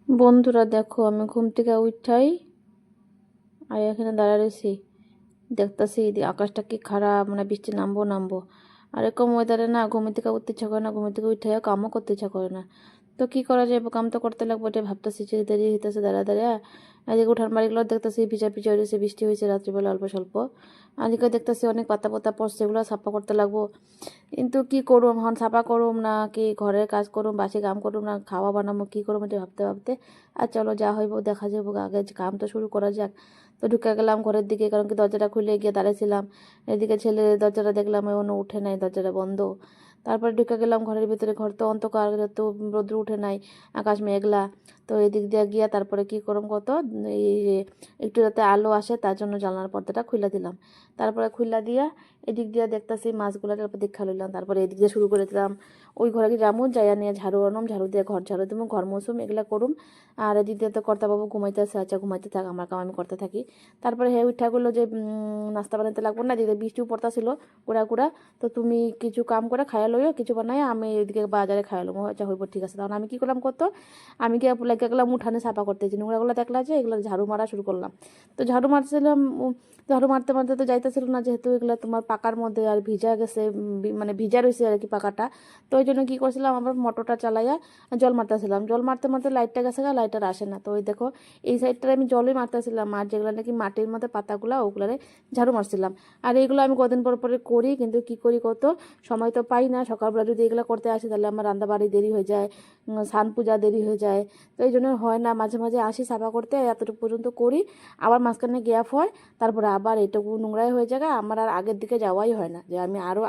বন্ধুরা দেখো, আমি ঘুম থেকে উঠাই আর এখানে দাঁড়া রয়েছি, দেখতেছি আকাশটা কি খারাপ, মানে বৃষ্টি নামবো নামবো। আর এরকম ওয়েদারে না ঘুম থেকে উঠতে ইচ্ছা করে না, ঘুম থেকে উঠে কামও করতে ইচ্ছা করে না। তো কি করা যায়, কাম তো করতে লাগবে, এটা ভাবতেছি যে দেরি হইতেছে দাঁড়া দাঁড়া। এদিকে উঠান বাড়িগুলো দেখতেছি ভিজা ভিজা হয়েছে, বৃষ্টি হয়েছে রাত্রিবেলা অল্প স্বল্প। এদিকে দেখতেছি অনেক পাতা পাতা পড়ছে, এগুলো সাফা করতে লাগবো। কিন্তু কি করুম এখন, সাফা করুম না কি ঘরের কাজ করুম, বাসি কাম করুম না খাওয়া বানাবো, কি করুম এটা ভাবতে ভাবতে আর চলো যা হইব দেখা যাবো, আগে কাম তো শুরু করা যাক। তো ঢুকে গেলাম ঘরের দিকে, কারণ কি দরজাটা খুলে গিয়ে দাঁড়াইছিলাম। এদিকে ছেলে দরজাটা দেখলাম এখনো উঠে নাই, দরজাটা বন্ধ। তারপরে ঢুকে গেলাম ঘরের ভিতরে, ঘর তো অন্ধকার, তো রোদ্র উঠে নাই, আকাশ মেঘলা। তো এদিক দিয়ে গিয়া তারপরে কি করম কত, এই একটু যাতে আলো আসে তার জন্য জানলার পর্দাটা খুলে দিলাম। তারপরে খুলে দিয়া এদিক দিয়ে দেখতেছি মাছগুলো, তারপর দেখা লইলাম। তারপরে এদিক দিয়ে শুরু করে দিলাম, ওই ঘরে কি যাবো, যাইয়া নিয়ে ঝাড়ু আনম, ঝাড়ু দিয়ে ঘর ঝাড়ু দেবো, ঘর মুছুম, এগুলা করুম। আর এদিক দিয়ে তো কর্তাবাবু ঘুমাইতেছে, আচ্ছা ঘুমাইতে থাক, আমার কাম আমি করতে থাকি। তারপরে হে উঠা করলো যে নাস্তা বানাতে লাগবো না, এদিকে বৃষ্টিও পড়তাছিল কুড়া কুড়া। তো তুমি কিছু কাম করে খাইয়া লইও, কিছু বানাই আমি এদিকে বাজারে খাইয়া লবো, আচ্ছা হইব ঠিক আছে। তখন আমি কি করলাম কত, আমি গিয়ে লেগে গেলাম উঠানে সাফা করতেছি, নোংরাগুলো দেখলা যে এগুলো ঝাড়ু মারা শুরু করলাম। তো ঝাড়ু মারছিলাম, ঝাড়ু মারতে মারতে তো যাইতেছিল না, যেহেতু এগুলো তোমার পাকার মধ্যে আর ভিজা গেছে, মানে ভিজা রয়েছে আর কি পাকাটা। তো ওই জন্য কী করছিলাম, আবার মোটরটা চালাইয়া জল মারতেছিলাম, জল মারতে মারতে লাইটটা গেছে গা, লাইটার আসে না। তো ওই দেখো এই সাইডটা আমি জলই মারতেছিলাম, আর যেগুলো নাকি মাটির মধ্যে পাতাগুলো ওগুলারে ঝাড়ু মারছিলাম। আর এইগুলো আমি কদিন পর পরে করি, কিন্তু কি করি কত, সময় তো পাই না। সকালবেলা যদি এগুলো করতে আসি তাহলে আমার রান্না বাড়ি দেরি হয়ে যায়, স্নান পূজা দেরি হয়ে যায়। তো এই জন্য হয় না, মাঝে মাঝে আসি সাফা করতে, এতটুকু পর্যন্ত করি, আবার মাঝখানে গ্যাপ হয়, তারপরে আবার এটুকু নোংরাই হয়ে যায়। আমার আর আগের দিকে যাওয়াই হয় না, যে আমি আরও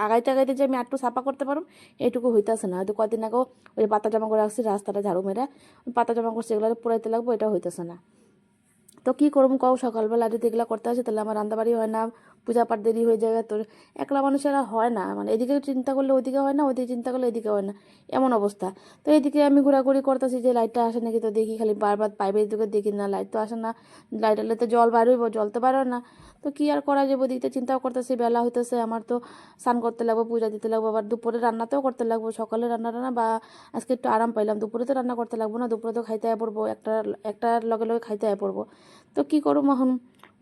আগাইতে আগাইতে যে আমি একটু সাফা করতে পারবো এইটুকু হইতেছে না। হয়তো কদিন আগেও ওই পাতা জমা করে রাখছি, রাস্তাটা ঝাড়ু মেরে পাতা জমা করছি, এগুলো পুরাইতে লাগবো, এটা হইতেছে না। তো কী করবো কও, সকালবেলা যদি এগুলো করতে আসে তাহলে আমার রান্নাবাড়ি হয় না, পূজা পাঠ দেরি হয়ে যায়। তো একলা মানুষেরা হয় না, মানে এদিকে চিন্তা করলে ওইদিকে হয় না, ওইদিকে চিন্তা করলে এদিকে হয় না, এমন অবস্থা। তো এইদিকে আমি ঘোরাঘুরি করতেছি যে লাইটটা আসে নাকি, তো দেখি খালি বারবার পাইপের দিকে দেখি না, লাইট তো আসে না। লাইট এলে তো জল বার হইব, জল তো বার হয় না। তো কী আর করা যাবো, দিকতে চিন্তাও করতেছি, বেলা হইতেছে, আমার তো স্নান করতে লাগবো, পূজা দিতে লাগবো, আবার দুপুরে রান্নাতেও করতে লাগবো, সকালে রান্না টান্না বা আজকে একটু আরাম পাইলাম, দুপুরে তো রান্না করতে লাগবো না, দুপুরে তো খাইতে আয় পড়বো, একটার লগে লগে খাইতে আয় পড়বো। তো কী করবো এখন,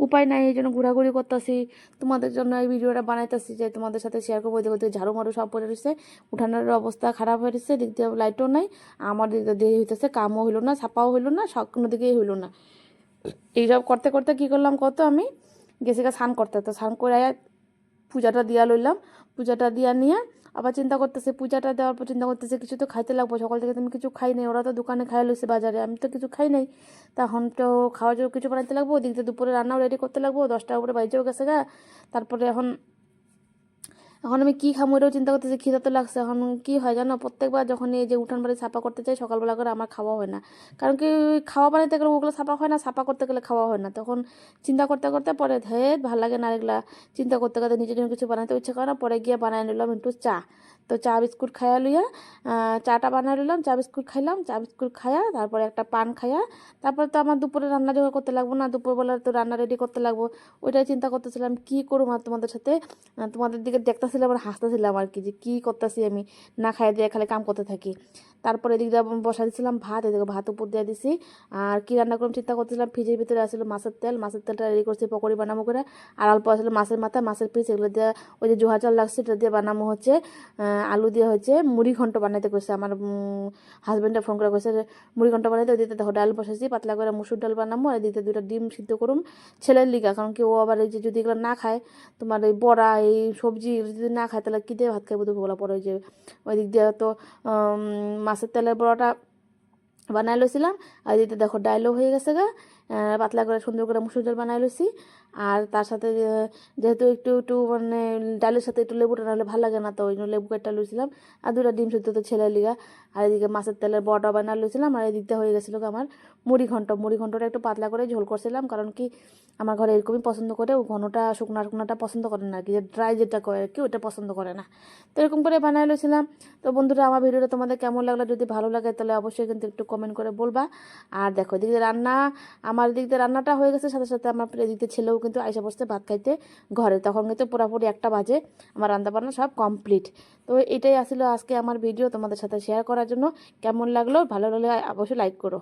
উপায় নাই, এই জন্য ঘোরাঘুরি করতেছি। তোমাদের জন্য এই ভিডিওটা বানাইতেছি যে তোমাদের সাথে শেয়ার করবো। দেখতে ঝাড়ু মারু সব পড়ে রয়েছে, উঠানের অবস্থা খারাপ হয়ে রয়েছে, দিক দিয়ে লাইটও নাই, আমার দিক দিয়ে দেরি হইতেছে, কামও হইলো না, ছাপাও হইলো না, সব কোনো দিকেই হইলো না। এইসব করতে করতে কী করলাম কত, আমি গেছি গা স্নান করতে, তো স্নান করে পূজাটা দিয়া লইলাম। পূজাটা দিয়া নিয়ে আবার চিন্তা করতেছে, পূজাটা দেওয়ার পর চিন্তা করতেছে কিছু তো খাইতে লাগবো, সকাল থেকে তুমি কিছু খাই নাই, ওরা তো দোকানে খাই লইছে বাজারে, আমি তো কিছু খাই নাই। তখন তো খাওয়ার জন্য কিছু বানাইতে লাগবো, ওদিক দিয়ে দুপুরে রান্নাও রেডি করতে লাগবো, 10টার উপরে বাজেও গেছে গা। তারপরে এখন এখন আমি কী খামো এটাও চিন্তা করতেছি, খিদা তো লাগছে। এখন কী হয় জানো, প্রত্যেকবার যখন এই যে উঠান বাড়ি সাফা করতে চাই সকালবেলা করে, আমার খাওয়া হয় না। কারণ কি খাওয়া বানাইতে গেলে ওগুলো সাফা হয় না, সাফা করতে গেলে খাওয়া হয় না। তখন চিন্তা করতে করতে পরে ভালো লাগে না এগুলা, চিন্তা করতে করতে নিজের জন্য কিছু বানাইতে ইচ্ছে করে না, পরে গিয়ে বানাই নিলাম একটু চা। তো চা বিস্কুট খাইয়া লইয়া চাটা বানাই নিলাম, চা বিস্কুট খাইলাম, চা বিস্কুট খাইয়া তারপরে একটা পান খাইয়া, তারপরে তো আমার দুপুরে রান্না জোগাড় করতে লাগবো না, দুপুরবেলা তো রান্না রেডি করতে লাগবো। ওইটাই চিন্তা করতেছিলাম কী করবো আর তোমাদের সাথে, তোমাদের দিকে দেখতেছিলাম আর হাসতেছিলাম আর কি, যে কী করতেছি আমি, না খাই দিয়ে খালি কাম করতে থাকি। তারপরে এদিক দিয়ে বসা দিয়েছিলাম ভাত, এদিকে ভাত উপর দিয়ে দিছি। আর কী রান্না করলাম চিন্তা করতেছিলাম, ফ্রিজের ভিতরে আসলে মাছের তেল, মাছের তেলটা রেডি করছি পকোড়ি বানাবো করে। আর অল্প আসলে মাছের মাথা, মাছের পিস, এগুলো দিয়ে ওই যে জোহা চাল লাগছে এটা দিয়ে বানাবো হচ্ছে, আলু দিয়ে হচ্ছে মুড়ি ঘন্ট বানাইতে কইছে আমার হাজব্যান্ডে ফোন করে কইছে যে মুড়ি ঘন্ট বানাইতে। ওই দিতে দেখো ডাল বসাইছি, পাতলা করে মুসুর ডাল বানাবো, আর দিতে 2টা ডিম সিদ্ধ করুম ছেলের লিগা, কারণ কি ও আবার এই যে যদি এগুলো না খায়, তোমার এই বড়া এই সবজি যদি না খায় তাহলে কী দিয়ে ভাত খাইবো দুপুরবেলা। পরে ওই যে ওই দিক দিয়ে তো মাছের তেলের বড়াটা বানাই লইছিলাম। আর দিতে দেখো ডাইলও হয়ে গেছে গা, পাতলা করে সুন্দর করে মুসুর ডাল বানাই লইছি। আর তার সাথে যেহেতু একটু একটু মানে ডালের সাথে একটু লেবুটা নাহলে ভালো লাগে না, তো ওই জন্য লেবু কেটে লইছিলাম। আর 2টা ডিম সিদ্ধ তো ছেলের লিগা। আর এদিকে মাছের তেলের বড়া বানাই লইছিলাম। আর এদিকটা হয়ে গেছিলো আমার মুড়ি ঘন্ট, মুড়ি ঘন্টটা একটু পাতলা করে ঝোল করছিলাম, কারণ কি আমার ঘরে এরকমই পছন্দ করে, ও ঘনটা শুকনা শুকনাটা পছন্দ করে না আর কি, যে ড্রাই যেটা করে আর কি ওটা পছন্দ করে না। তো এরকম করে বানাই লইছিলাম। তো বন্ধুরা আমার ভিডিওটা তোমাদের কেমন লাগলো, যদি ভালো লাগে তাহলে অবশ্যই কিন্তু একটু কমেন্ট করে বলবা। আর দেখো এদিকে রান্না, আমার দিক দিয়ে রান্নাটা হয়ে গেছে, সাথে সাথে আমার এদিক দিয়ে ছেলেও কিন্তু আইসা বসতে ভাত খাইতে ঘরে, তখন কিন্তু পুরাপুরি 1টা বাজে, আমার রান্নাবান্না সব কমপ্লিট। তো এটাই আসলে আজকে আমার ভিডিও তোমাদের সাথে শেয়ার করার জন্য। কেমন লাগলো, ভালো লাগলে অবশ্যই লাইক করো।